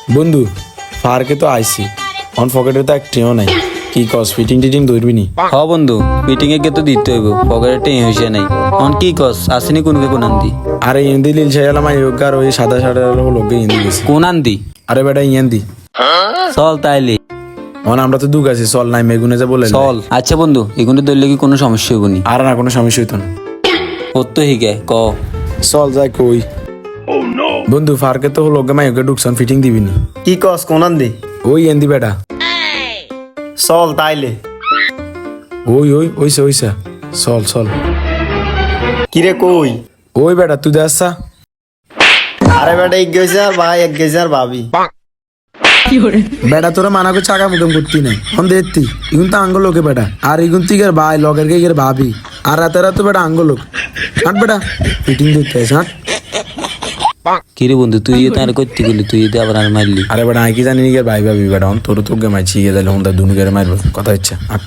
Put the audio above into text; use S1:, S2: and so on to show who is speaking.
S1: বন্ধু পার্কে তো আইছি অন পকেটে তো একটিও নাই কি কস ফিটিং টিটিং ধরবি নি?
S2: হ বন্ধু মিটিং এ তো দিতে হইব পকেটে টেঁ হইছে নাই অন কি কস আসেনি কোনকে কোন আনদি
S1: আরে ইন্দি লিল ছাইলাম আই আর ওই সাদা সাদা লোক ইন্দি গেছে।
S2: কোন আনদি
S1: আরে বেটা ইয়েন্দি
S2: চল তাইলে
S1: অন আমরা তো দুগ আছি চল নাই মেগুনে যা বলে
S2: চল আচ্ছা বন্ধু এগুলো ধরলে কি কোনো সমস্যা হইব নি
S1: আর না কোনো সমস্যা হইতো না।
S2: কত হিগে ক
S1: চল যাই কই বন্ধু পার্কে তো লোক মাই ওকে ঢুকছন ফিটিং দিবি নি?
S3: কি কস কোনান দি
S1: ওই ইয়েন্দি বেটা
S3: চল তাইলে
S1: ওই ওই ওইসা ওইসা চল চল
S3: কিরে কই
S1: ওই বেটা তুই দেখছা
S3: আরে বেটা এক গেছে আর ভাই এক গেছে আর ভাবি
S1: বেটা তোরা মানা করে চাকা মুখম করতি নাই হন দেখতি ইগুন তো আঙ্গ লোকে বেটা আর ইগুন তুই ভাই লগের কে ভাবি আর রাতে রাতে বেটা আঙ্গ লোক হাট বেটা ফিটিং দিতে হাট।
S2: কিরে বন্ধু তুই তার করতে গেলি তুই যদি আবার আর মারলি
S1: আরে বেটা আমি কি জানি ভাই ভাবি বেটা তোর তো মাইছি গিয়ে দিলে হন দুনু গেলে মারবে কথা ইচ্ছা আট।